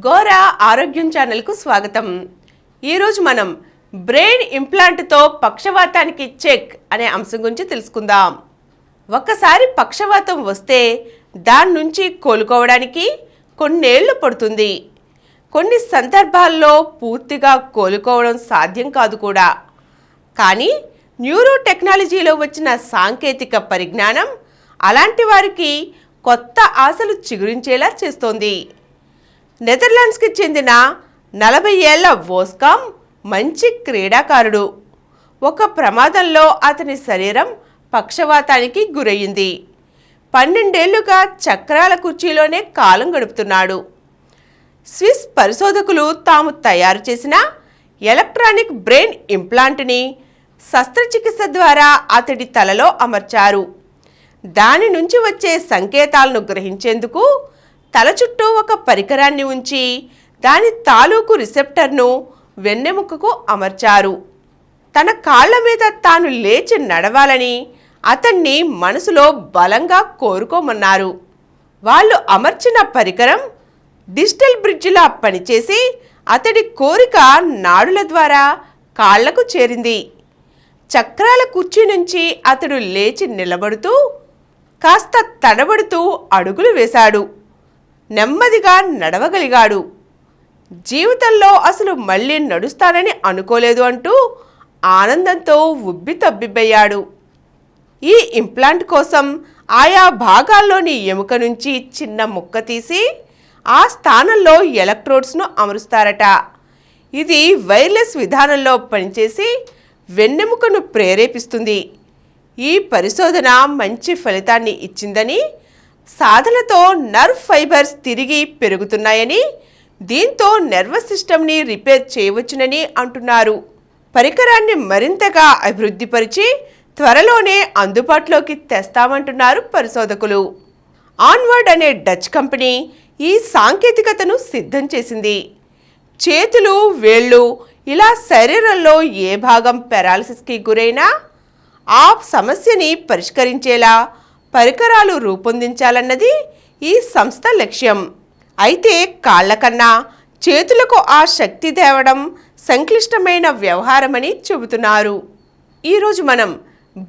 గోరా ఆరోగ్యం ఛానల్కు స్వాగతం. ఈరోజు మనం బ్రెయిన్ ఇంప్లాంట్తో పక్షవాతానికి చెక్ అనే అంశం గురించి తెలుసుకుందాం. ఒక్కసారి పక్షవాతం వస్తే దాని నుంచి కోలుకోవడానికి కొన్నేళ్లు పడుతుంది. కొన్ని సందర్భాల్లో పూర్తిగా కోలుకోవడం సాధ్యం కాదు కూడా. కానీ న్యూరో టెక్నాలజీలో వచ్చిన సాంకేతిక పరిజ్ఞానం అలాంటి వారికి కొత్త ఆశలు చిగురించేలా చేస్తోంది. నెదర్లాండ్స్కి చెందిన 40 ఏళ్ల వోస్కామ్ మంచి క్రీడాకారుడు. ఒక ప్రమాదంలో అతని శరీరం పక్షవాతానికి గురయ్యింది. 12 ఏళ్లుగా చక్రాల కుర్చీలోనే కాలం గడుపుతున్నాడు. స్విస్ పరిశోధకులు తాము తయారు చేసిన ఎలక్ట్రానిక్ బ్రెయిన్ ఇంప్లాంట్ని శస్త్రచికిత్స ద్వారా అతడి తలలో అమర్చారు. దాని నుంచి వచ్చే సంకేతాలను గ్రహించేందుకు తల చుట్టూ ఒక పరికరాన్ని ఉంచి దాని తాలూకు రిసెప్టర్ను వెన్నెముకకు అమర్చారు. తన కాళ్ల మీద తాను లేచి నడవాలని అతన్ని మనసులో బలంగా కోరుకోమన్నారు. వాళ్ళు అమర్చిన పరికరం డిజిటల్ బ్రిడ్జిలా పనిచేసి అతడి కోరిక నాడుల ద్వారా కాళ్లకు చేరింది. చక్రాల కుర్చీ నుంచి అతడు లేచి నిలబడుతూ కాస్త తడబడుతూ అడుగులు వేశాడు. నెమ్మదిగా నడవగలిగాడు. జీవితంలో అసలు మళ్ళీ నడుస్తానని అనుకోలేదు అంటూ ఆనందంతో ఉబ్బితబ్బిబ్బయ్యాడు. ఈ ఇంప్లాంట్ కోసం ఆయా భాగాల్లోని ఎముక నుంచి చిన్న ముక్క తీసి ఆ స్థానంలో ఎలక్ట్రోడ్స్ను అమరుస్తారట. ఇది వైర్లెస్ విధానంలో పనిచేసి వెన్నెముకను ప్రేరేపిస్తుంది. ఈ పరిశోధన మంచి ఫలితాన్ని ఇచ్చిందని, సాధనతో నర్వ్ ఫైబర్స్ తిరిగి పెరుగుతున్నాయని, దీంతో నర్వస్ సిస్టమ్ని రిపేర్ చేయవచ్చునని అంటున్నారు. పరికరాన్ని మరింతగా అభివృద్ధిపరిచి త్వరలోనే అందుబాటులోకి తెస్తామంటున్నారు పరిశోధకులు. ఆన్వర్డ్ అనే డచ్ కంపెనీ ఈ సాంకేతికతను సిద్ధం చేసింది. చేతులు, వేళ్ళు ఇలా శరీరంలో ఏ భాగం పెరాలసిస్కి గురైనా ఆ సమస్యని పరిష్కరించేలా పరికరాలు రూపొందించాలన్నది ఈ సంస్థ లక్ష్యం. అయితే కాళ్ల కన్నా చేతులకు ఆ శక్తి తేవడం సంక్లిష్టమైన వ్యవహారమని చెబుతున్నారు. ఈరోజు మనం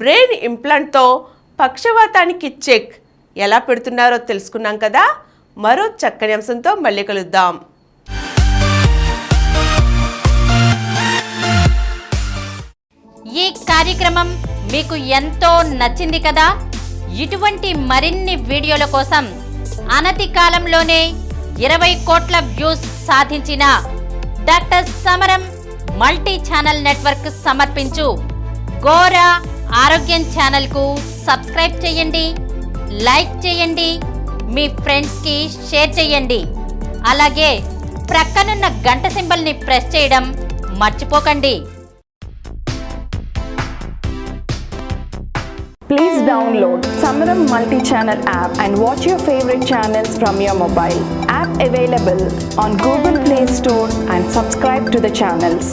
బ్రెయిన్ ఇంప్లాంట్తో పక్షవాతానికి చెక్ ఎలా పెడుతున్నారో తెలుసుకున్నాం కదా. మరో చక్కని అంశంతో మళ్ళీ కలుద్దాం. ఈ కార్యక్రమం మీకు ఎంతో నచ్చింది కదా. ఇటువంటి మరిన్ని వీడియోల కోసం అనతి కాలంలోనే 20 కోట్ల వ్యూస్ సాధించిన డాక్టర్ సమరం మల్టీ ఛానల్ నెట్వర్క్ సమర్పించు గోరా ఆరోగ్యం ఛానల్కు సబ్స్క్రైబ్ చేయండి, లైక్ చేయండి, మీ ఫ్రెండ్స్కి షేర్ చేయండి. అలాగే ప్రక్కనున్న గంట సింబల్ని ప్రెస్ చేయడం మర్చిపోకండి. Please download Samaram Multi-Channel app and watch your favorite channels from your mobile. App available on Google Play Store and subscribe to the channels.